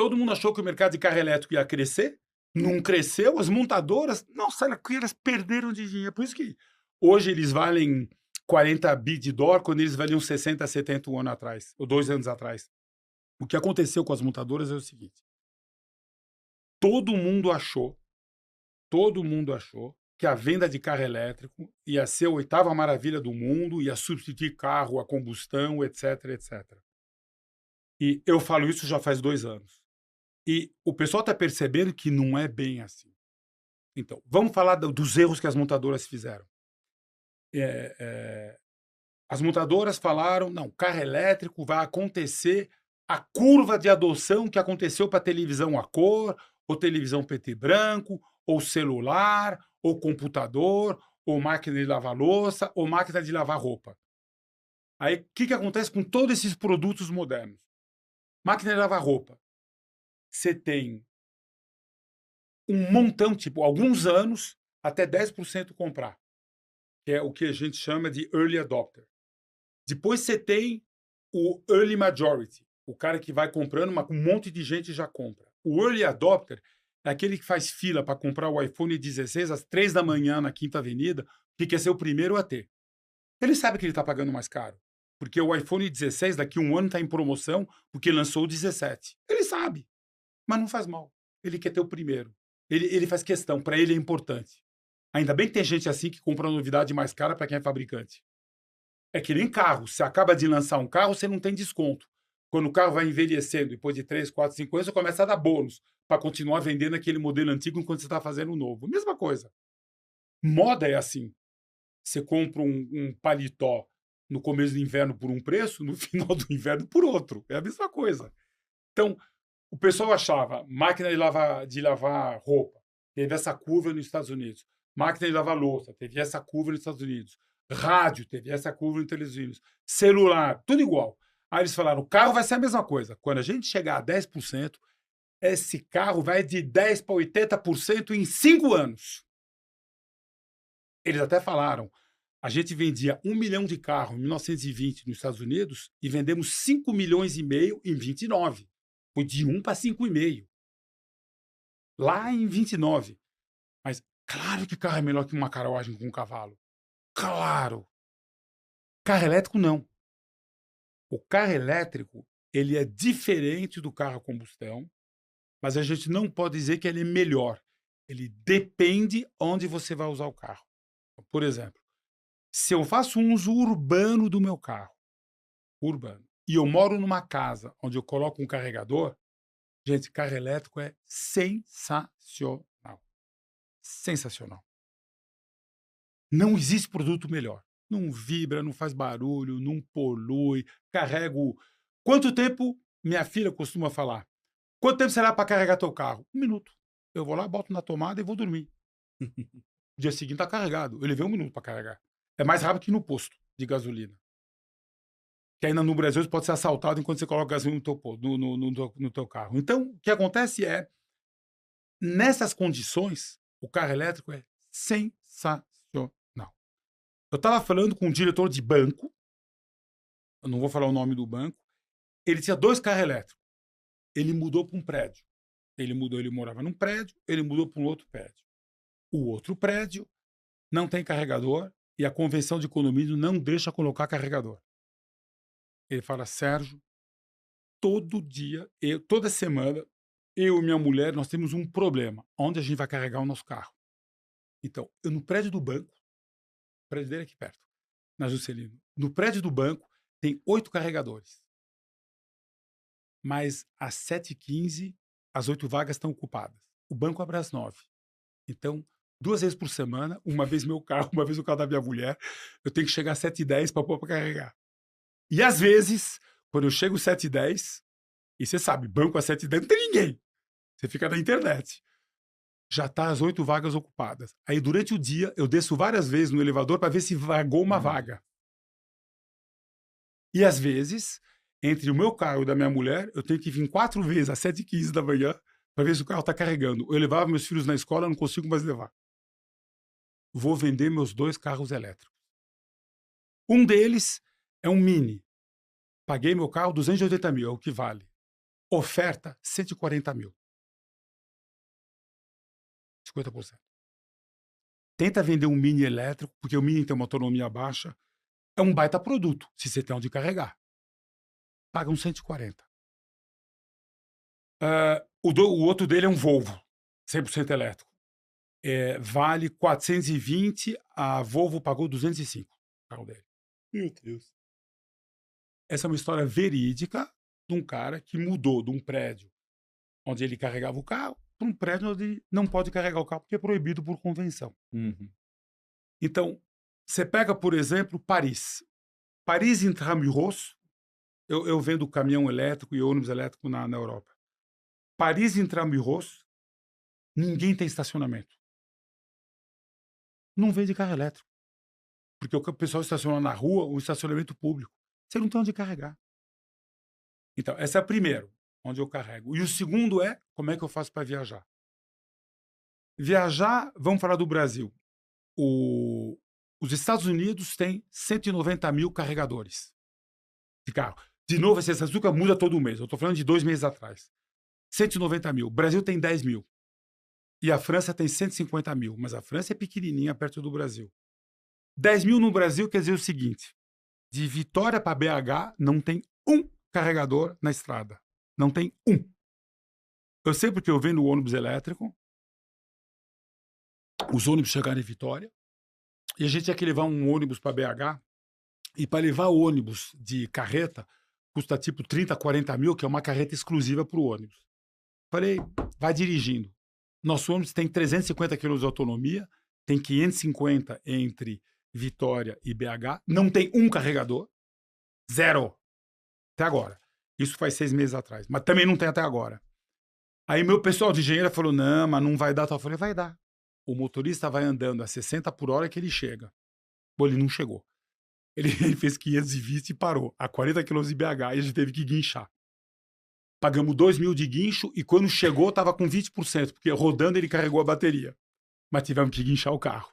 Todo mundo achou que o mercado de carro elétrico ia crescer, não cresceu, as montadoras, nossa, elas perderam de dinheiro. Por isso que hoje eles valem 40 bi de dólar, quando eles valiam 60, 70 um ano atrás, ou 2 anos atrás. O que aconteceu com as montadoras é o seguinte: todo mundo achou, todo mundo achou que a venda de carro elétrico ia ser a oitava maravilha do mundo, ia substituir carro a combustão, etc, etc. E eu falo isso já faz 2 anos. E o pessoal está percebendo que não é bem assim. Então, vamos falar dos erros que as montadoras fizeram. É, as montadoras falaram, não, carro elétrico vai acontecer a curva de adoção que aconteceu para televisão a cor, ou televisão preto e branco, ou celular, ou computador, ou máquina de lavar louça, ou máquina de lavar roupa. Aí, o que acontece com todos esses produtos modernos? Máquina de lavar roupa. Você tem um montão, tipo, alguns anos, até 10% comprar, que é o que a gente chama de early adopter. Depois você tem o early majority, o cara que vai comprando, mas um monte de gente já compra. O early adopter é aquele que faz fila para comprar o iPhone 16 às 3 da manhã na Quinta Avenida, que quer ser o primeiro a ter. Ele sabe que ele está pagando mais caro, porque o iPhone 16 daqui a um ano está em promoção, porque lançou o 17. Ele sabe, mas não faz mal. Ele quer ter o primeiro. Ele faz questão, para ele é importante. Ainda bem que tem gente assim que compra novidade mais cara para quem é fabricante. É que nem carro. Você acaba de lançar um carro, você não tem desconto. Quando o carro vai envelhecendo, depois de 3, 4, 5 anos, você começa a dar bônus para continuar vendendo aquele modelo antigo enquanto você está fazendo o novo. Mesma coisa. Moda é assim. Você compra um paletó no começo do inverno por um preço, no final do inverno por outro. É a mesma coisa. Então, o pessoal achava máquina de lavar roupa, teve essa curva nos Estados Unidos. Máquina de lavar louça, teve essa curva nos Estados Unidos. Rádio, teve essa curva nos Estados Unidos. Celular, tudo igual. Aí eles falaram, o carro vai ser a mesma coisa. Quando a gente chegar a 10%, esse carro vai de 10% para 80% em 5 anos. Eles até falaram, a gente vendia 1 milhão de carros em 1920 nos Estados Unidos e vendemos 5 milhões e meio em 29. Foi de 1 para 5,5. Lá em 29. Mas claro que carro é melhor que uma carruagem com um cavalo. Claro. Carro elétrico, não. O carro elétrico, ele é diferente do carro a combustão, mas a gente não pode dizer que ele é melhor. Ele depende onde você vai usar o carro. Por exemplo, se eu faço um uso urbano do meu carro, urbano, e eu moro numa casa onde eu coloco um carregador, gente, carro elétrico é sensacional. Sensacional. Não existe produto melhor. Não vibra, não faz barulho, não polui, carrego. Quanto tempo, minha filha costuma falar? Quanto tempo será para carregar teu carro? 1 minuto. Eu vou lá, boto na tomada e vou dormir. Dia seguinte está carregado. Ele vem 1 minuto para carregar. É mais rápido que no posto de gasolina. Que ainda no Brasil você pode ser assaltado enquanto você coloca gasolina no teu carro. Então, o que acontece é, nessas condições, o carro elétrico é sensacional. Eu estava falando com um diretor de banco, eu não vou falar o nome do banco, ele tinha 2 carros elétricos. Ele mudou para um prédio. Ele morava num prédio, ele mudou para um outro prédio. O outro prédio não tem carregador e a convenção de condomínio não deixa colocar carregador. Ele fala, Sérgio, todo dia, toda semana, eu e minha mulher, nós temos um problema. Onde a gente vai carregar o nosso carro? Então, eu no prédio do banco, o prédio dele é aqui perto, na Juscelino, no prédio do banco tem 8 carregadores. Mas às 7h15, as 8 vagas estão ocupadas. O banco abre às 9. Então, 2 vezes por semana, uma vez meu carro, uma vez o carro da minha mulher, eu tenho que chegar às 7h10 para pôr para carregar. E às vezes, quando eu chego às 7h10, e você sabe, banco às 7h10 não tem ninguém. Você fica na internet. Já está as 8 vagas ocupadas. Aí, durante o dia, eu desço várias vezes no elevador para ver se vagou uma vaga. E às vezes, entre o meu carro e o da minha mulher, eu tenho que vir 4 vezes às 7h15 da manhã para ver se o carro está carregando. Eu levava meus filhos na escola, não consigo mais levar. Vou vender meus 2 carros elétricos. Um deles é um Mini. Paguei meu carro 280 mil, é o que vale. Oferta, 140 mil. 50%. Tenta vender um Mini elétrico, porque o Mini tem uma autonomia baixa. É um baita produto, se você tem onde carregar. Paga uns 140. O outro dele é um Volvo, 100% elétrico. Vale 420, a Volvo pagou 205 o carro dele. Meu Deus. Essa é uma história verídica de um cara que mudou de um prédio onde ele carregava o carro para um prédio onde não pode carregar o carro porque é proibido por convenção. Uhum. Então, você pega, por exemplo, Paris. Paris Intramuros, eu vendo caminhão elétrico e ônibus elétrico na Europa. Paris Intramuros, ninguém tem estacionamento. Não vende carro elétrico. Porque o pessoal estaciona na rua, o estacionamento público. Você não tem onde carregar. Então, essa é a primeira, onde eu carrego. E o segundo é, como é que eu faço para viajar? Viajar, vamos falar do Brasil. Os Estados Unidos têm 190 mil carregadores de carro. De novo, essa açúcar muda todo mês. Eu estou falando de 2 meses atrás. 190 mil. O Brasil tem 10 mil. E a França tem 150 mil. Mas a França é pequenininha perto do Brasil. 10 mil no Brasil quer dizer o seguinte. De Vitória para BH, não tem um carregador na estrada. Não tem um. Eu sei porque eu vendo o ônibus elétrico. Os ônibus chegaram em Vitória. E a gente tinha que levar um ônibus para BH. E para levar o ônibus de carreta, custa tipo 30, 40 mil, que é uma carreta exclusiva para o ônibus. Falei, vai dirigindo. Nosso ônibus tem 350 km de autonomia, tem 550 entre Vitória e BH, não tem um carregador, zero, até agora. Isso faz 6 meses atrás, mas também não tem até agora. Aí meu pessoal de engenharia falou, não, mas não vai dar. Eu falei, vai dar. O motorista vai andando a 60 por hora que ele chega. Pô, ele não chegou. Ele fez 520 e parou, a 40 km de BH, e a gente teve que guinchar. Pagamos 2 mil de guincho e quando chegou estava com 20%, porque rodando ele carregou a bateria. Mas tivemos que guinchar o carro,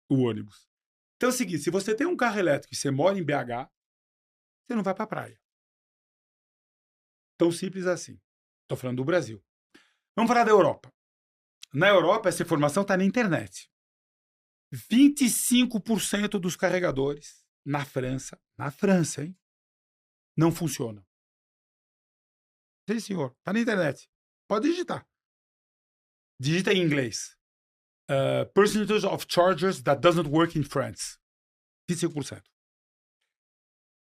o ônibus. Então é o seguinte, se você tem um carro elétrico e você mora em BH, você não vai para a praia. Tão simples assim. Estou falando do Brasil. Vamos falar da Europa. Na Europa, essa informação está na internet. 25% dos carregadores na França, hein, não funcionam. Sim, senhor. Está na internet. Pode digitar. Digita em inglês. Percentage of chargers that doesn't work in France. 25%.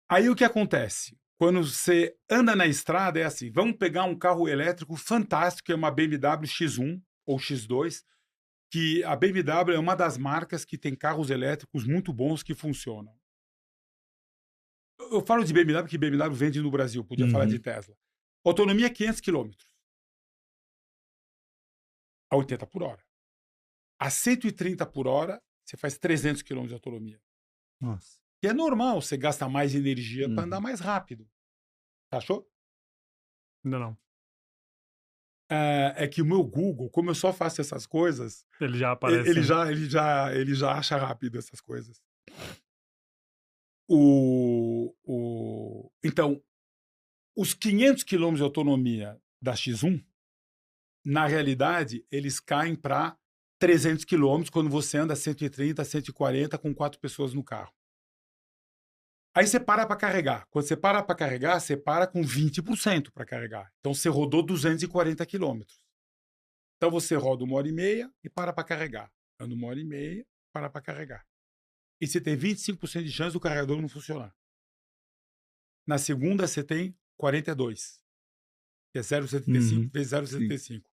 Aí o que acontece? Quando você anda na estrada, é assim, vamos pegar um carro elétrico fantástico, que é uma BMW X1 ou X2, que a BMW é uma das marcas que tem carros elétricos muito bons que funcionam. Eu falo de BMW porque BMW vende no Brasil, podia falar de Tesla. Autonomia 500 km. A 80 por hora. A 130 por hora, você faz 300 km de autonomia. Nossa. E é normal, você gasta mais energia para andar mais rápido. Achou? Ainda não. É que o meu Google, como eu só faço essas coisas, Ele já aparece. ele já acha rápido essas coisas. Então, os 500 km de autonomia da X1, na realidade, eles caem para 300 km quando você anda 130, 140 com 4 pessoas no carro. Aí você para carregar. Quando você para carregar, você para com 20% para carregar. Então você rodou 240 quilômetros. Então você roda 1h30 e para carregar. Anda 1h30, para carregar. E você tem 25% de chance do carregador não funcionar. Na segunda você tem 42, que é 0,75 vezes 0,75.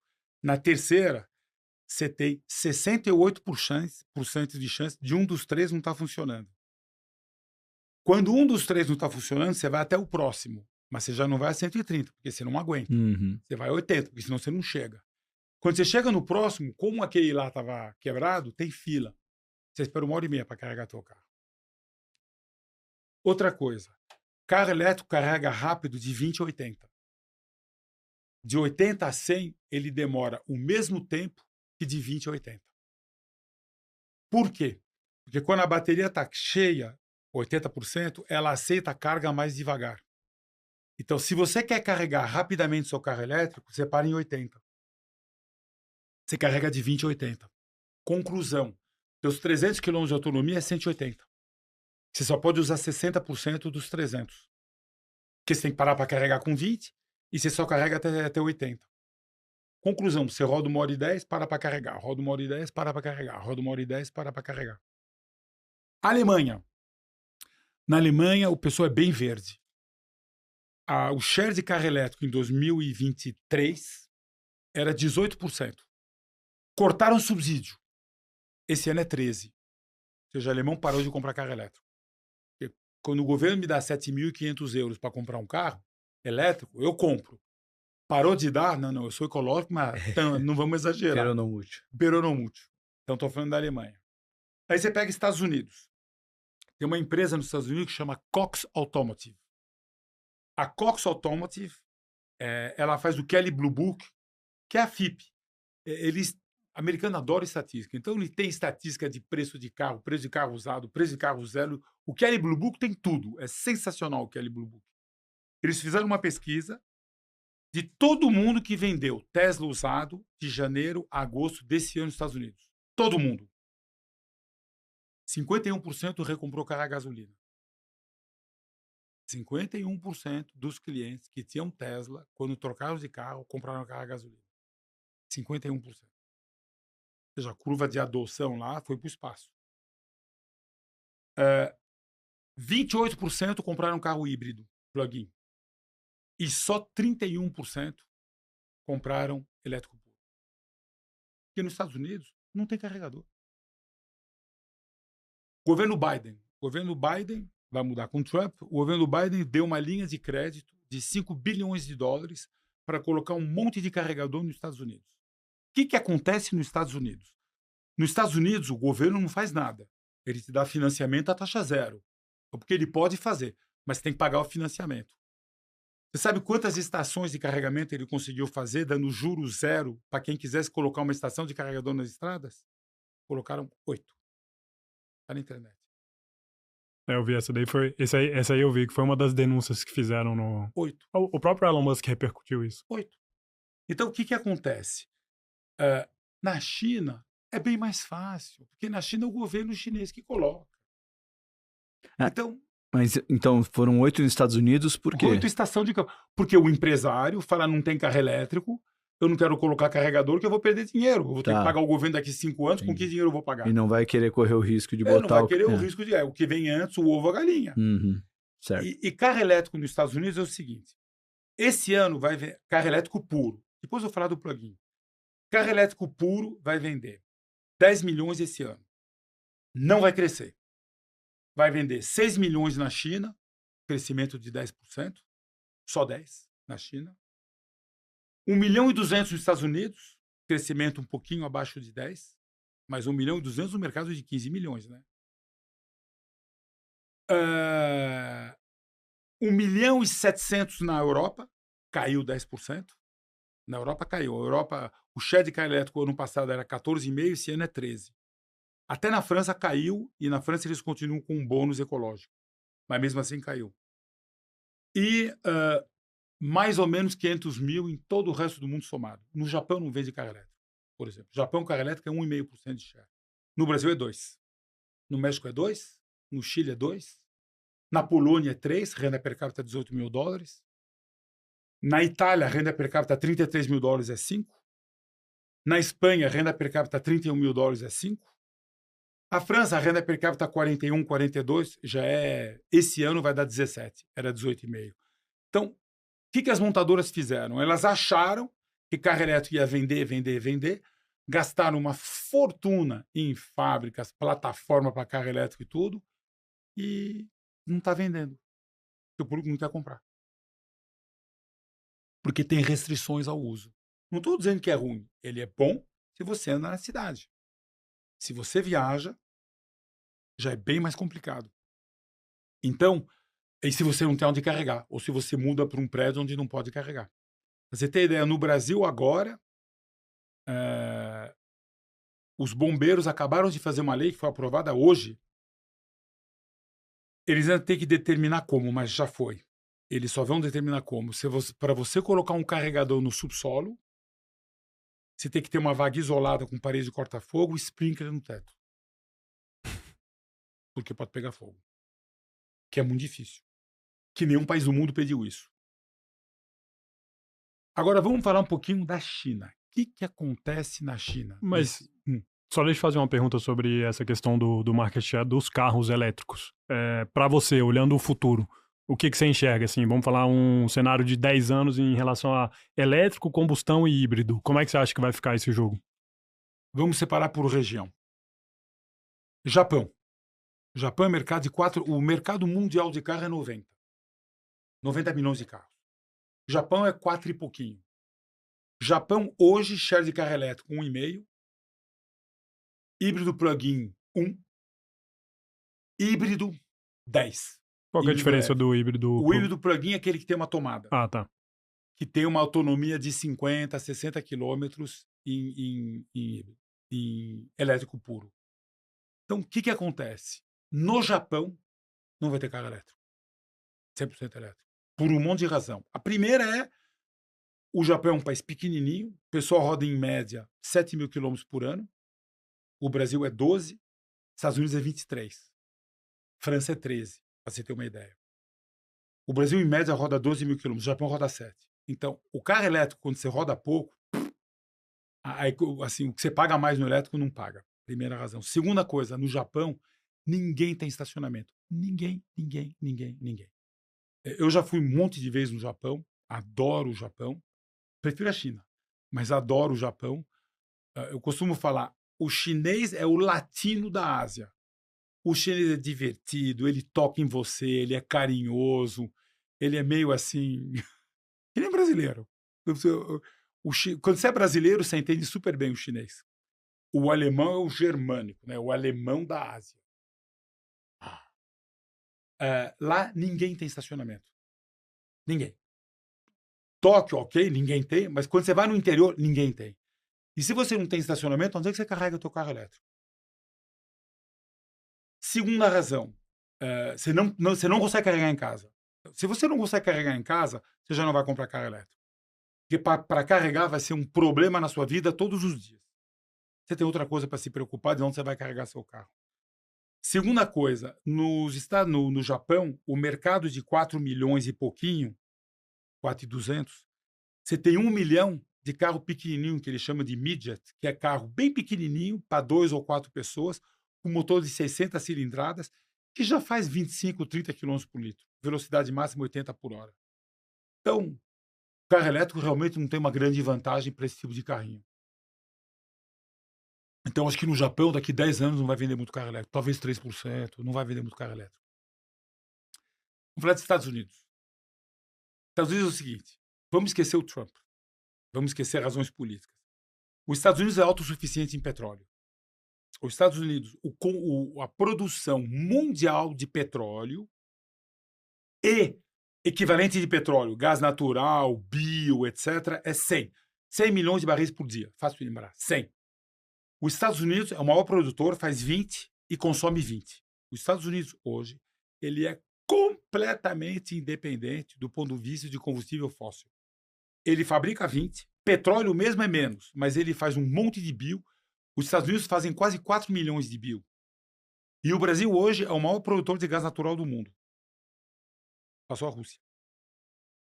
Na terceira, você tem 68% de chance de um dos três não estar funcionando. Quando um dos três não está funcionando, você vai até o próximo. Mas você já não vai a 130, porque você não aguenta. Você vai a 80, porque senão você não chega. Quando você chega no próximo, como aquele lá estava quebrado, tem fila. Você espera 1h30 para carregar seu carro. Outra coisa. Carro elétrico carrega rápido de 20 a 80. De 80 a 100, ele demora o mesmo tempo que de 20 a 80. Por quê? Porque quando a bateria está cheia, 80%, ela aceita a carga mais devagar. Então, se você quer carregar rapidamente seu carro elétrico, você para em 80. Você carrega de 20 a 80. Conclusão. Seus 300 km de autonomia é 180. Você só pode usar 60% dos 300. Porque você tem que parar para carregar com 20 e você só carrega até 80. Conclusão. Você roda 1h10, para para carregar. Roda 1h10, para para carregar. Roda 1h10, para para carregar. Alemanha. Na Alemanha, o pessoal é bem verde. O share de carro elétrico em 2023 era 18%. Cortaram o subsídio. Esse ano é 13%. Ou seja, o alemão parou de comprar carro elétrico. Porque quando o governo me dá 7.500 euros para comprar um carro elétrico, eu compro. Parou de dar? Não, eu sou ecológico, mas não vamos exagerar. Peronomútil. Então, estou falando da Alemanha. Aí você pega Estados Unidos. Tem uma empresa nos Estados Unidos que chama Cox Automotive. A Cox Automotive, ela faz o Kelley Blue Book, que é a FIP. Americano adora estatística. Então, ele tem estatística de preço de carro usado, preço de carro zero. O Kelley Blue Book tem tudo. É sensacional o Kelley Blue Book. Eles fizeram uma pesquisa de todo mundo que vendeu Tesla usado de janeiro a agosto desse ano nos Estados Unidos. Todo mundo. 51% recomprou carro a gasolina. 51% dos clientes que tinham Tesla, quando trocaram de carro, compraram carro a gasolina. 51%. Ou seja, a curva de adoção lá foi para o espaço. 28% compraram carro híbrido, plug-in. E só 31% compraram elétrico puro. Porque nos Estados Unidos não tem carregador. Governo Biden vai mudar com Trump. O governo Biden deu uma linha de crédito de 5 bilhões de dólares para colocar um monte de carregador nos Estados Unidos. O que acontece nos Estados Unidos? Nos Estados Unidos, o governo não faz nada. Ele te dá financiamento a taxa zero. Porque ele pode fazer, mas tem que pagar o financiamento. Você sabe quantas estações de carregamento ele conseguiu fazer, dando juros zero para quem quisesse colocar uma estação de carregador nas estradas? Colocaram 8. Está na internet. Eu vi essa daí, essa aí eu vi, que foi uma das denúncias que fizeram no... 8. O próprio Elon Musk repercutiu isso. 8. Então, o que acontece? Na China, é bem mais fácil, porque na China é o governo chinês que coloca. Então foram 8 nos Estados Unidos, por quê? 8 estações de carro. Porque o empresário fala, não tem carro elétrico, eu não quero colocar carregador, que eu vou perder dinheiro. Eu vou ter que pagar o governo daqui 5 anos, com que dinheiro eu vou pagar? E não vai querer correr o risco de botar... Não vai querer o risco de... o que vem antes, o ovo ou a galinha. Certo. E carro elétrico nos Estados Unidos é o seguinte, esse ano vai ver carro elétrico puro. Depois eu vou falar do plug-in. Carro elétrico puro vai vender 10 milhões esse ano. Não vai crescer. Vai vender 6 milhões na China, crescimento de 10%, só 10 na China. 1 milhão e 200 nos Estados Unidos, crescimento um pouquinho abaixo de 10, mas 1 milhão e 200 no mercado de 15 milhões, né? 1 milhão e 700 na Europa, caiu 10%. Na Europa caiu. A Europa, o share de carro elétrico ano passado era 14,5%, esse ano é 13%. Até na França caiu, e na França eles continuam com um bônus ecológico. Mas mesmo assim caiu. E mais ou menos 500 mil em todo o resto do mundo somado. No Japão não vende carro elétrico, por exemplo. No Japão, carro elétrico é 1,5% de share. No Brasil é 2%. No México é 2%. No Chile é 2%. Na Polônia é 3%, renda per capita é 18 mil dólares. Na Itália, a renda per capita 33 mil dólares é 5%. Na Espanha, a renda per capita 31 mil dólares é 5%. A França, a renda per capita 41, 42, já é... Esse ano vai dar 17, era 18,5. Então, o que as montadoras fizeram? Elas acharam que carro elétrico ia vender, gastaram uma fortuna em fábricas, plataforma para carro elétrico e tudo, e não está vendendo. Porque o público não quer comprar. Porque tem restrições ao uso. Não estou dizendo que é ruim. Ele é bom se você anda na cidade. Se você viaja, já é bem mais complicado. Então, e se você não tem onde carregar, ou se você muda para um prédio onde não pode carregar. Pra você ter ideia, no Brasil agora, os bombeiros acabaram de fazer uma lei que foi aprovada hoje. Eles vão ter que determinar como, mas já foi. Eles só vão determinar como. Para você colocar um carregador no subsolo, você tem que ter uma vaga isolada com parede de corta-fogo e sprinkler no teto. Porque pode pegar fogo. Que é muito difícil. Que nenhum país do mundo pediu isso. Agora vamos falar um pouquinho da China. O que acontece na China? Mas só deixa eu fazer uma pergunta sobre essa questão do market share dos carros elétricos. Para você, olhando o futuro, o que você enxerga? Assim, vamos falar um cenário de 10 anos em relação a elétrico, combustão e híbrido. Como é que você acha que vai ficar esse jogo? Vamos separar por região. Japão. O Japão é mercado de 4... O mercado mundial de carro é 90. 90 milhões de carros. O Japão é 4 e pouquinho. Japão, hoje, share de carro elétrico 1,5. Híbrido plug-in 1. Híbrido 10. Qual que é a diferença do híbrido? O híbrido plug-in é aquele que tem uma tomada. Ah, tá. Que tem uma autonomia de 50, 60 quilômetros em elétrico puro. Então, o que acontece? No Japão, não vai ter carro elétrico. 100% elétrico. Por um monte de razão. A primeira é, o Japão é um país pequenininho, o pessoal roda em média 7 mil quilômetros por ano, o Brasil é 12, Estados Unidos é 23, França é 13, para você ter uma ideia. O Brasil, em média, roda 12 mil quilômetros, o Japão roda 7. Então, o carro elétrico, quando você roda pouco, assim, o que você paga mais no elétrico, não paga. Primeira razão. Segunda coisa, no Japão, ninguém tem estacionamento. Ninguém. Eu já fui um monte de vezes no Japão, adoro o Japão, prefiro a China, mas adoro o Japão. Eu costumo falar, o chinês é o latino da Ásia. O chinês é divertido, ele toca em você, ele é carinhoso, ele é meio assim... Ele é brasileiro. Quando você é brasileiro, você entende super bem o chinês. O alemão é o germânico, né? O alemão da Ásia. Lá ninguém tem estacionamento. Ninguém. Tóquio, ok, ninguém tem, mas quando você vai no interior, ninguém tem. E se você não tem estacionamento, onde é que você carrega o teu carro elétrico? Segunda razão, você não consegue carregar em casa. Se você não consegue carregar em casa, você já não vai comprar carro elétrico. Porque para carregar vai ser um problema na sua vida todos os dias. Você tem outra coisa para se preocupar de onde você vai carregar seu carro. Segunda coisa, no Japão, o mercado de 4 milhões e pouquinho, 4.200, você tem 1 milhão de carro pequenininho, que ele chama de midget, que é carro bem pequenininho, para 2 ou 4 pessoas, com motor de 600 cilindradas, que já faz 25, 30 km por litro. Velocidade máxima 80 por hora. Então, o carro elétrico realmente não tem uma grande vantagem para esse tipo de carrinho. Então, acho que no Japão, daqui 10 anos, não vai vender muito carro elétrico. Talvez 3%, não vai vender muito carro elétrico. Vamos falar dos Estados Unidos. Estados Unidos é o seguinte, vamos esquecer o Trump. Vamos esquecer razões políticas. Os Estados Unidos é autossuficiente em petróleo. Os Estados Unidos, a produção mundial de petróleo e equivalente de petróleo, gás natural, bio, etc., é 100. 100 milhões de barris por dia. Fácil de lembrar. 100. Os Estados Unidos é o maior produtor, faz 20 e consome 20. Os Estados Unidos, hoje, ele é completamente independente do ponto de vista de combustível fóssil. Ele fabrica 20, petróleo mesmo é menos, mas ele faz um monte de bio. Os Estados Unidos fazem quase 4 milhões de bio. E o Brasil hoje é o maior produtor de gás natural do mundo. Passou a Rússia.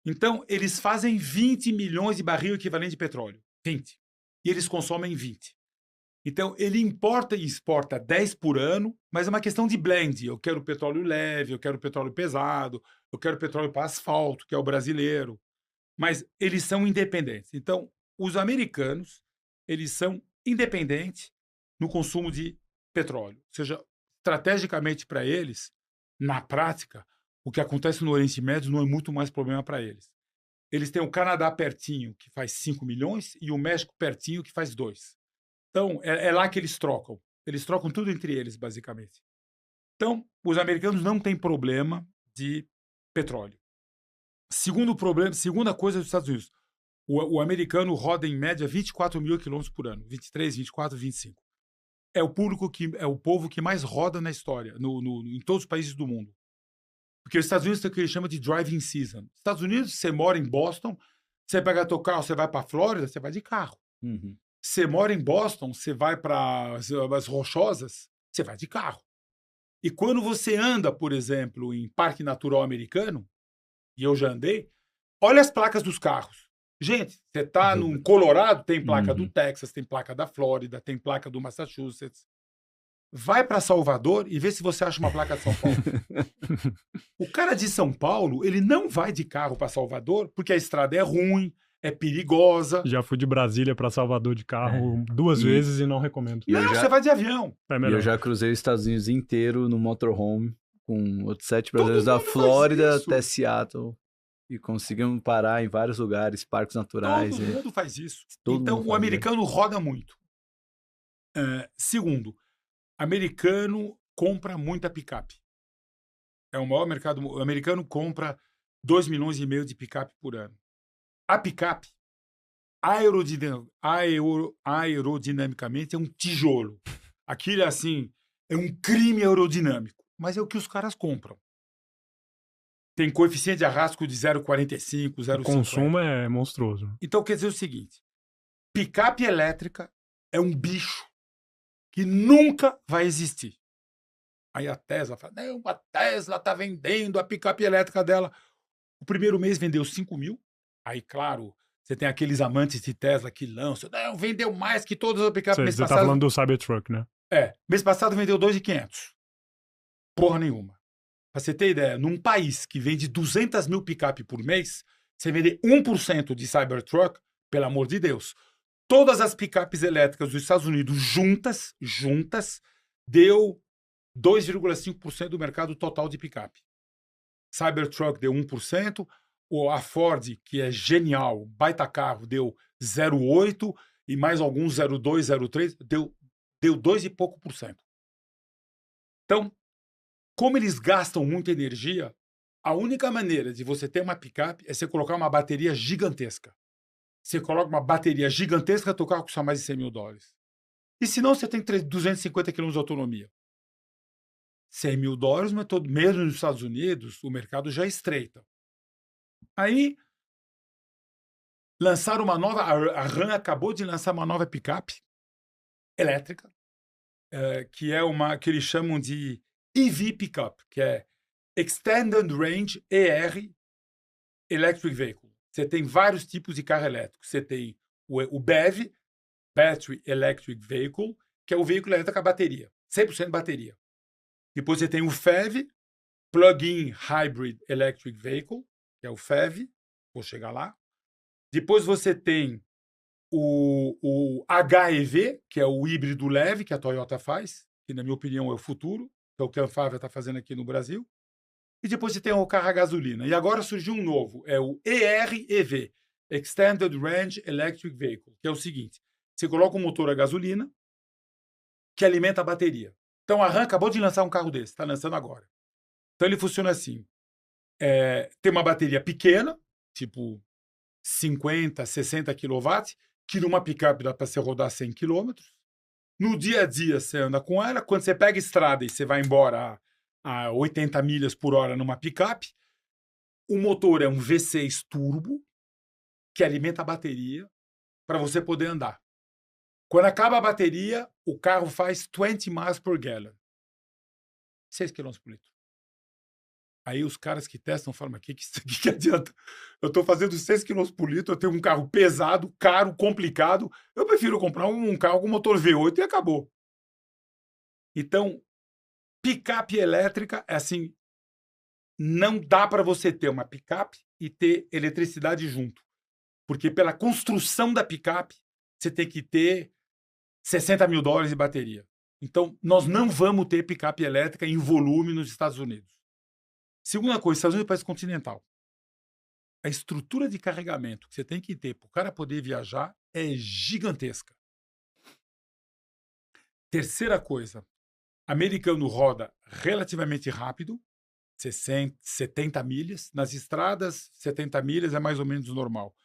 Então, eles fazem 20 milhões de barril equivalente de petróleo. 20. E eles consomem 20. Então, ele importa e exporta 10 por ano, mas é uma questão de blend. Eu quero petróleo leve, eu quero petróleo pesado, eu quero petróleo para asfalto, que é o brasileiro. Mas eles são independentes. Então, os americanos, eles são independentes no consumo de petróleo. Ou seja, estrategicamente para eles, na prática, o que acontece no Oriente Médio não é muito mais problema para eles. Eles têm o Canadá pertinho, que faz 5 milhões, e o México pertinho, que faz 2. Então, é lá que eles trocam. Eles trocam tudo entre eles, basicamente. Então, os americanos não têm problema de petróleo. Segunda coisa dos Estados Unidos. O americano roda, em média, 24 mil quilômetros por ano. 23, 24, 25. É o povo que mais roda na história, em todos os países do mundo. Porque os Estados Unidos tem o que eles chamam de driving season. Estados Unidos, você mora em Boston, você pega teu carro, você vai para a Flórida, você vai de carro. Uhum. Você mora em Boston, você vai para as Rochosas, você vai de carro. E quando você anda, por exemplo, em Parque Natural Americano, e eu já andei, olha as placas dos carros. Gente, você está no Colorado, tem placa do Texas, tem placa da Flórida, tem placa do Massachusetts. Vai para Salvador e vê se você acha uma placa de São Paulo. O cara de São Paulo, ele não vai de carro para Salvador porque a estrada é ruim, é perigosa. Já fui de Brasília para Salvador de carro 2 vezes e não recomendo. E eu Não, já- você vai de avião. É E melhor. eu já cruzei os Estados Unidos inteiro no motorhome com outros 7 brasileiros Todo da mundo faz Flórida isso. até Seattle. E conseguimos parar em vários lugares, parques naturais. Todo mundo faz isso. Todo Então, mundo o faz, americano roda muito. Segundo, americano compra muita picape. É o maior mercado. O americano compra 2,5 milhões de picape por ano. A picape, aerodinamicamente, é um tijolo. Aquilo, assim, é um crime aerodinâmico. Mas é o que os caras compram. Tem coeficiente de arrasto de 0,45, O 0,50. consumo é monstruoso. Então, quer dizer o seguinte, picape elétrica é um bicho que nunca vai existir. Aí a Tesla fala, não, a Tesla está vendendo a picape elétrica dela. O primeiro mês vendeu 5 mil. Aí, claro, você tem aqueles amantes de Tesla que lançam, não, vendeu mais que todas as picapes. Mês Você tá passado, falando do Cybertruck, né? mês passado vendeu 2.500. Porra nenhuma. Pra você ter ideia, num país que vende 200 mil picape por mês, você vender 1% de Cybertruck, pelo amor de Deus. Todas as picapes elétricas dos Estados Unidos juntas, deu 2,5% do mercado total de picape. Cybertruck deu 1%, a Ford, que é genial, baita carro, deu 0,8%, e mais alguns 0,2%, 0,3%, deu 2 e pouco por cento. Então, como eles gastam muita energia, a única maneira de você ter uma picape é você colocar uma bateria gigantesca. Você coloca uma bateria gigantesca, teu carro custa mais de 100 mil dólares. E se não, você tem 250 km de autonomia. 100 mil dólares, mas mesmo nos Estados Unidos, o mercado já estreita. Aí, lançaram uma nova... A Ram acabou de lançar uma nova picape elétrica, que é uma que eles chamam de EV Pickup, que é Extended Range ER Electric Vehicle. Você tem vários tipos de carro elétrico. Você tem o BEV, Battery Electric Vehicle, que é o veículo elétrico a bateria, 100% bateria. Depois você tem o FEV, Plug-in Hybrid Electric Vehicle, que é o FEV, vou chegar lá. Depois você tem o HEV, que é o híbrido leve, que a Toyota faz, que na minha opinião é o futuro, que é o que a Anfávia está fazendo aqui no Brasil. E depois você tem o carro a gasolina. E agora surgiu um novo, é o EREV, Extended Range Electric Vehicle, que é o seguinte, você coloca um motor a gasolina que alimenta a bateria. Então a Ram acabou de lançar um carro desse, está lançando agora. Então ele funciona assim, tem uma bateria pequena, tipo 50, 60 kW, que numa picape dá para você rodar 100 km. No dia a dia você anda com ela, quando você pega estrada e você vai embora a 80 milhas por hora numa picape, o motor é um V6 turbo que alimenta a bateria para você poder andar. Quando acaba a bateria, o carro faz 20 miles per gallon. 6 km por litro. Aí os caras que testam falam, mas que adianta? Eu estou fazendo 6 km por litro, eu tenho um carro pesado, caro, complicado. Eu prefiro comprar um carro com motor V8 e acabou. Então, picape elétrica é assim, não dá para você ter uma picape e ter eletricidade junto. Porque pela construção da picape, você tem que ter 60 mil dólares de bateria. Então, nós não vamos ter picape elétrica em volume nos Estados Unidos. Segunda coisa, Estados Unidos é um país continental. A estrutura de carregamento que você tem que ter para o cara poder viajar é gigantesca. Terceira coisa, americano roda relativamente rápido, 60, 70 milhas. Nas estradas, 70 milhas é mais ou menos normal.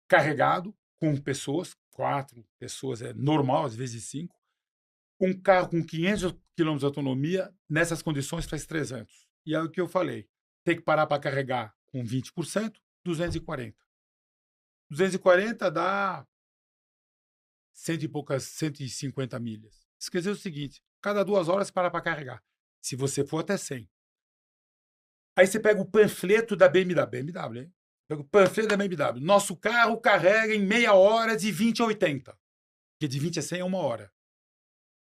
Carregado, com pessoas, 4 pessoas é normal, às vezes 5. Um carro com 500 km de autonomia, nessas condições, faz 300. E é o que eu falei. tem que parar para carregar com 20%, 240. 240 dá 100 e poucas, 150 milhas. Isso quer dizer o seguinte, cada 2 horas para carregar, se você for até 100. Aí você pega o panfleto da BMW, hein? Pega o panfleto da BMW. Nosso carro carrega em meia hora de 20 a 80. Porque de 20 a 100 é 1 hora.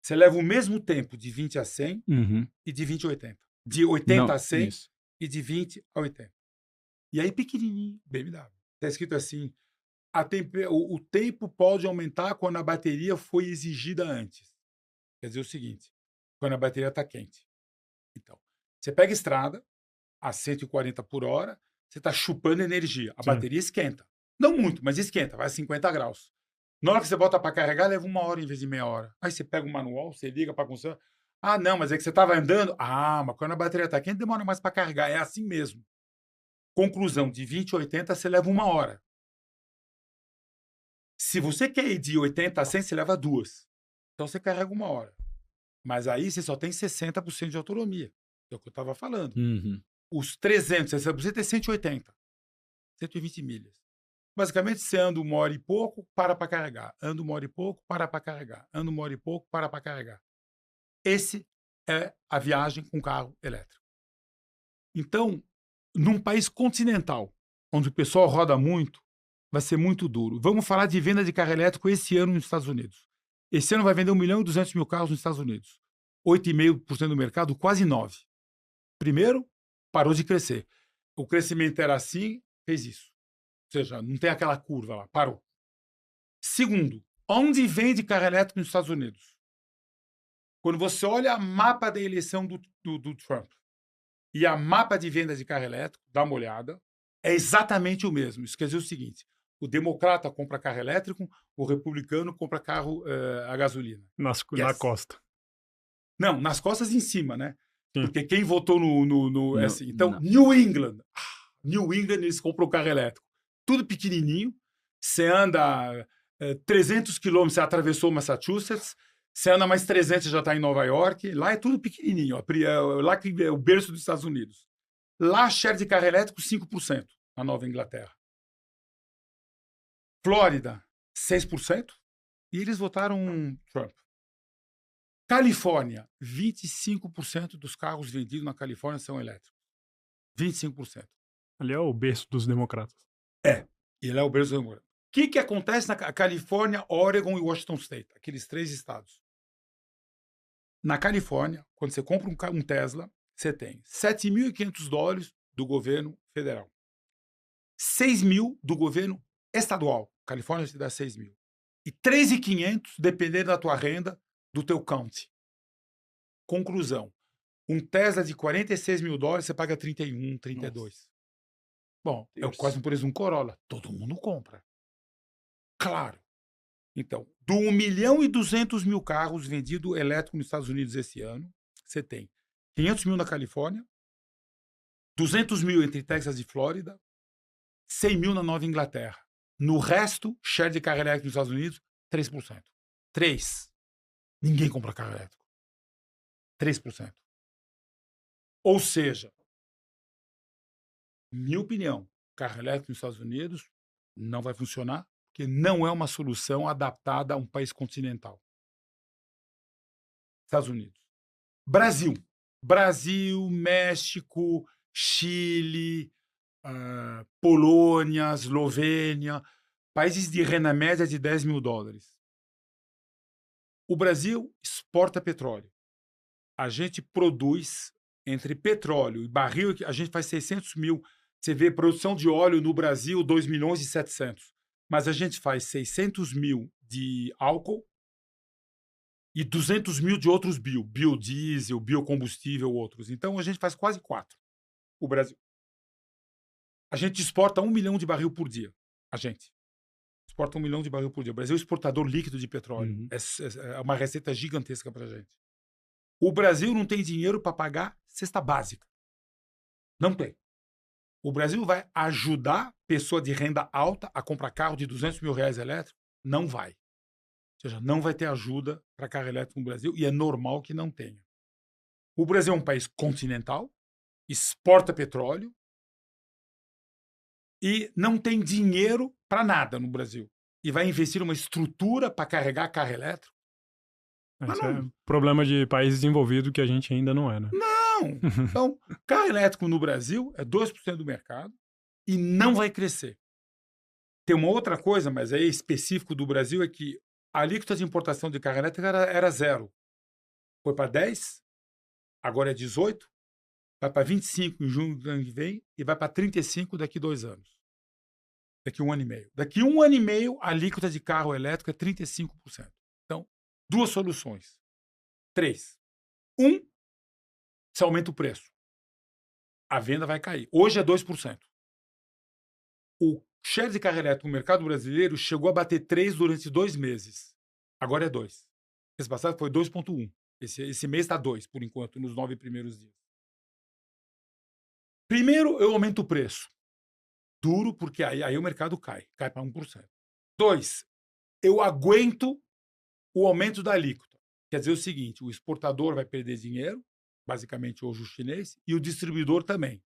Você leva o mesmo tempo de 20 a 100 e de 20 a 80. De 80 a 100 e de 20 a 80. E aí, pequenininho, BMW. Está escrito assim, o tempo pode aumentar quando a bateria foi exigida antes. Quer dizer o seguinte, quando a bateria está quente. Então, você pega estrada a 140 por hora, você está chupando energia. A bateria esquenta. Não muito, mas esquenta, vai a 50 graus. Na hora que você bota para carregar, leva 1 hora em vez de meia hora. Aí você pega o manual, você liga para a função. Ah, não, mas é que você estava andando. Ah, mas quando a bateria está quente, demora mais para carregar. É assim mesmo. Conclusão, de 20 a 80, você leva 1 hora. Se você quer ir de 80 a 100, você leva 2. Então você carrega 1 hora. Mas aí você só tem 60% de autonomia. É o que eu estava falando. Os 300, 60% é 180. 120 milhas. Basicamente, você anda 1 hora e pouco, para carregar. Anda 1 hora e pouco, para carregar. Anda 1 hora e pouco, para carregar. Esse é a viagem com carro elétrico. Então, num país continental, onde o pessoal roda muito, vai ser muito duro. Vamos falar de venda de carro elétrico esse ano nos Estados Unidos. Esse ano vai vender 1.200.000 carros nos Estados Unidos. 8,5% do mercado, quase 9%. Primeiro, parou de crescer. O crescimento era assim, fez isso. Ou seja, não tem aquela curva lá, parou. Segundo, onde vende carro elétrico nos Estados Unidos? Quando você olha a mapa da eleição do Trump e a mapa de venda de carro elétrico, dá uma olhada, é exatamente o mesmo. Isso quer dizer o seguinte, o democrata compra carro elétrico, o republicano compra carro a gasolina. Na costa. Não, nas costas em cima, né? Sim. Porque quem votou no assim, então, New England, eles compram carro elétrico. Tudo pequenininho, você anda 300 quilômetros, você atravessou Massachusetts, você anda mais 300, você já está em Nova York, lá é tudo pequenininho, lá que é o berço dos Estados Unidos. Lá, share de carro elétrico, 5%, na Nova Inglaterra. Flórida, 6%, e eles votaram Trump. Califórnia, 25% dos carros vendidos na Califórnia são elétricos. 25%. Ali é o berço dos democratas. Ele é o berço do democrata. O que acontece na Califórnia, Oregon e Washington State? Aqueles 3 estados. Na Califórnia, quando você compra um Tesla, você tem $7.500 do governo federal. 6.000 do governo estadual. Califórnia te dá 6.000. E 3.500, dependendo da tua renda, do teu county. Conclusão. Um Tesla de $46.000, você paga 31, 32. Nossa. Bom, é quase um preço de um Corolla. Todo mundo compra. Claro. Então, do 1.200.000 carros vendidos elétricos nos Estados Unidos esse ano, você tem 500.000 na Califórnia, 200.000 entre Texas e Flórida, 100.000 na Nova Inglaterra. No resto, share de carro elétrico nos Estados Unidos, 3%. 3%. Ninguém compra carro elétrico. 3%. Ou seja, minha opinião, carro elétrico nos Estados Unidos não vai funcionar, porque não é uma solução adaptada a um país continental. Estados Unidos. Brasil. Brasil, México, Chile, Polônia, Eslovênia, países de renda média de $10.000. O Brasil exporta petróleo. A gente produz entre petróleo e barril, a gente faz 600.000. Você vê produção de óleo no Brasil, 2.700.000. Mas a gente faz 600.000 de álcool e 200.000 de outros biodiesel, biocombustível, outros. Então, a gente faz quase 4. O Brasil. A gente exporta 1 milhão de barril por dia. A gente exporta 1 milhão de barril por dia. O Brasil é exportador líquido de petróleo. É uma receita gigantesca para a gente. O Brasil não tem dinheiro para pagar cesta básica. Não tem. O Brasil vai ajudar pessoa de renda alta a comprar carro de R$200.000 elétrico? Não vai. Ou seja, não vai ter ajuda para carro elétrico no Brasil e é normal que não tenha. O Brasil é um país continental exporta petróleo e não tem dinheiro para nada no Brasil. E vai investir numa estrutura para carregar carro elétrico. Mas Esse não. é problema de país desenvolvido que a gente ainda não é, né? Não! Então, carro elétrico no Brasil é 2% do mercado e não vai crescer. Tem uma outra coisa, mas aí específico do Brasil, é que a alíquota de importação de carro elétrico era 0. Foi para 10, agora é 18, vai para 25 em junho do ano que vem e vai para 35 daqui 2 anos. Daqui 1 ano e meio. Daqui 1 ano e meio, a alíquota de carro elétrico é 35%. Então, 2 soluções. 3. 1, se aumenta o preço. A venda vai cair. Hoje é 2%. O share de carro elétrico no mercado brasileiro chegou a bater 3 durante 2 meses. Agora é 2. Esse passado foi 2,1. Esse mês está 2, por enquanto, nos 9 primeiros dias. Primeiro, eu aumento o preço. Duro, porque aí o mercado cai para 1%. 2, eu aguento o aumento da alíquota. Quer dizer o seguinte, o exportador vai perder dinheiro, basicamente hoje o chinês, e o distribuidor também.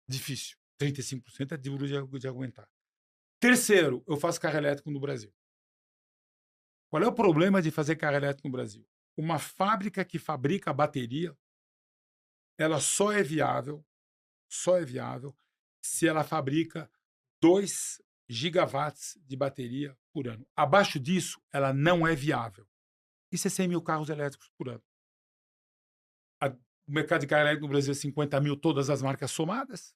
Difícil. 35% é duro de aguentar. Terceiro, eu faço carro elétrico no Brasil. Qual é o problema de fazer carro elétrico no Brasil? Uma fábrica que fabrica bateria, ela só é viável se ela fabrica 2 gigawatts de bateria por ano. Abaixo disso, ela não é viável. Isso é 100 mil carros elétricos por ano. O mercado de carro elétrico no Brasil é 50 mil, todas as marcas somadas.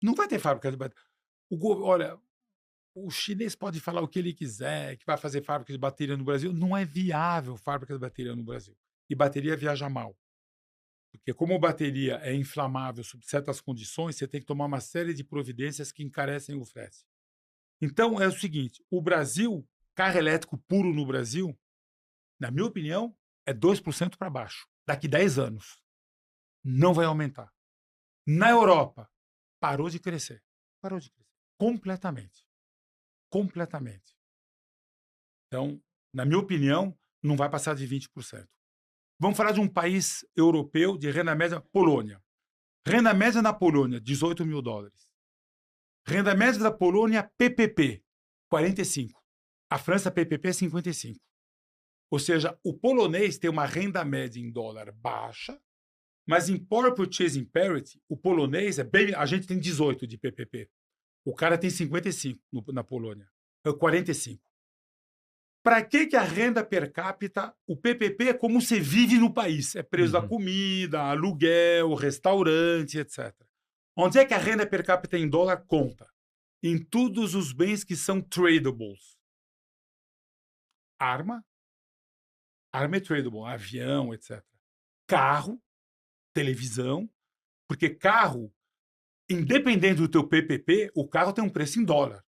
Não vai ter fábrica de bateria. Olha, o chinês pode falar o que ele quiser, que vai fazer fábrica de bateria no Brasil. Não é viável fábrica de bateria no Brasil. E bateria viaja mal. Porque como bateria é inflamável sob certas condições, você tem que tomar uma série de providências que encarecem o frete. Então, é o seguinte, o Brasil, carro elétrico puro no Brasil, na minha opinião, é 2% para baixo. Daqui 10 anos. Não vai aumentar. Na Europa, parou de crescer. Parou de crescer. Completamente. Completamente. Então, na minha opinião, não vai passar de 20%. Vamos falar de um país europeu de renda média, Polônia. Renda média na Polônia, 18 mil dólares. Renda média da Polônia, PPP, 45. A França, PPP, é 55. Ou seja, o polonês tem uma renda média em dólar baixa, mas em Power Purchasing Parity, o polonês é bem... A gente tem 18 de PPP. O cara tem 55 na Polônia. É 45. Para que a renda per capita, o PPP é como você vive no país. É preço da comida, aluguel, restaurante, etc. Onde é que a renda per capita em dólar conta? Em todos os bens que são tradables. Arma é tradable, avião, etc. Carro, televisão, porque carro, independente do teu PPP, o carro tem um preço em dólar.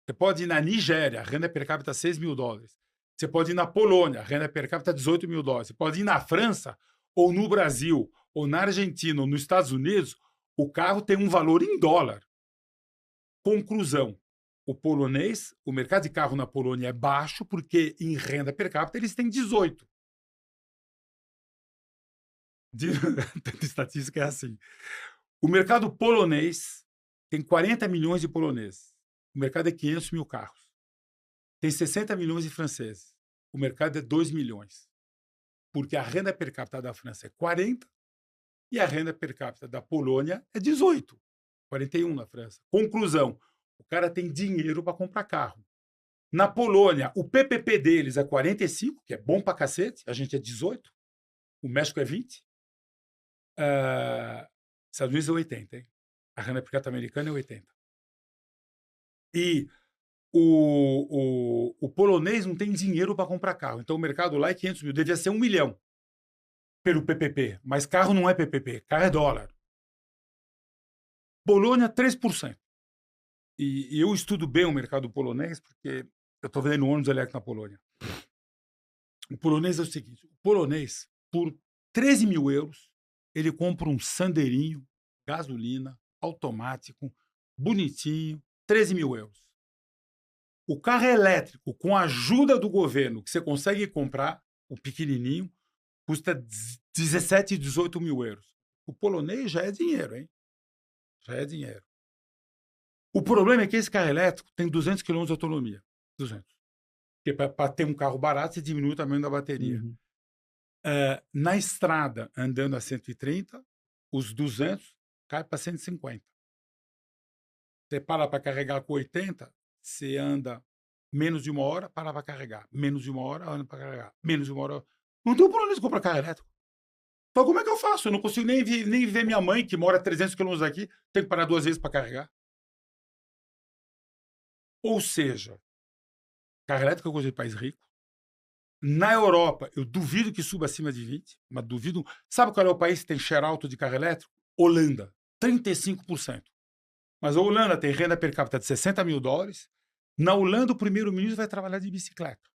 Você pode ir na Nigéria, a renda per capita 6 mil dólares. Você pode ir na Polônia, a renda per capita 18 mil dólares. Você pode ir na França, ou no Brasil, ou na Argentina, ou nos Estados Unidos, o carro tem um valor em dólar. Conclusão, o polonês, o mercado de carro na Polônia é baixo, porque em renda per capita eles têm 18. De estatística é assim. O mercado polonês tem 40 milhões de poloneses. O mercado é 500 mil carros. Tem 60 milhões de franceses. O mercado é 2 milhões. Porque a renda per capita da França é 40 e a renda per capita da Polônia é 18. 41 na França. Conclusão, o cara tem dinheiro para comprar carro. Na Polônia, o PPP deles é 45, que é bom pra cacete. A gente é 18. O México é 20. Estados Unidos é 80, hein? A renda per capita americana é 80. E o polonês não tem dinheiro para comprar carro. Então o mercado lá é 500 mil. Devia ser 1 milhão pelo PPP. Mas carro não é PPP. Carro é dólar. Polônia, 3%. E eu estudo bem o mercado polonês porque eu estou vendendo ônibus elétrico na Polônia. O polonês é o seguinte. O polonês, por 13 mil euros, ele compra um Sandeirinho, gasolina, automático, bonitinho, 13 mil euros. O carro elétrico, com a ajuda do governo, que você consegue comprar, o pequenininho, custa 17, 18 mil euros. O polonês já é dinheiro, hein? Já é dinheiro. O problema é que esse carro elétrico tem 200 km de autonomia. 200. Porque para ter um carro barato, você diminui o tamanho da bateria. Uhum. Na estrada, andando a 130, os 200 cai para 150. Você para carregar com 80, você anda menos de uma hora, para carregar. Menos de uma hora, anda para carregar. Menos de uma hora. Não tem um problema de comprar carro elétrico. Então, como é que eu faço? Eu não consigo nem ver minha mãe, que mora a 300 km daqui, tem que parar 2 vezes para carregar. Ou seja, carro elétrico é coisa de país rico. Na Europa, eu duvido que suba acima de 20, mas duvido. Sabe qual é o país que tem share alto de carro elétrico? Holanda, 35%. Mas a Holanda tem renda per capita de $60 mil. Na Holanda, o primeiro-ministro vai trabalhar de bicicleta.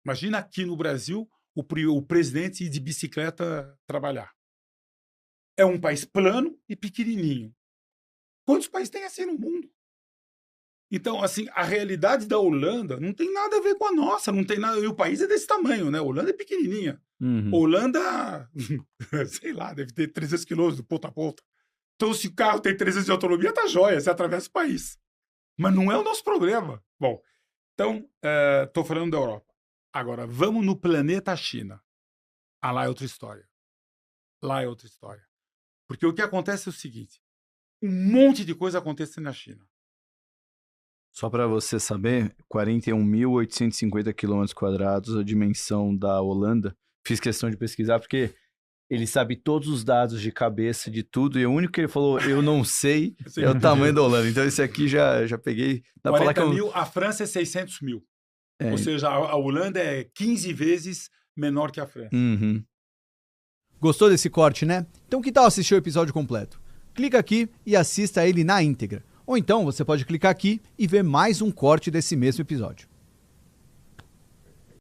Imagina aqui no Brasil o presidente ir de bicicleta trabalhar. É um país plano e pequenininho. Quantos países tem assim no mundo? Então, assim, a realidade da Holanda não tem nada a ver com a nossa, não tem nada. E o país é desse tamanho, né? A Holanda é pequenininha. Uhum. Holanda, sei lá, deve ter 300 quilômetros de ponta a ponta. Então, se o carro tem 300 de autonomia, tá jóia, você atravessa o país. Mas não é o nosso problema. Bom, então, estou falando da Europa. Agora, vamos no planeta China. Ah, lá é outra história. Lá é outra história. Porque o que acontece é o seguinte, um monte de coisa acontece na China. Só para você saber, 41.850 km², a dimensão da Holanda. Fiz questão de pesquisar porque ele sabe todos os dados de cabeça de tudo e o único que ele falou, eu não sei, é o tamanho da Holanda. Então esse aqui já peguei. Dá 40 mil, a França é 600 mil. Ou seja, a Holanda é 15 vezes menor que a França. Uhum. Gostou desse corte, né? Então que tal assistir o episódio completo? Clica aqui e assista ele na íntegra. Ou então você pode clicar aqui e ver mais um corte desse mesmo episódio.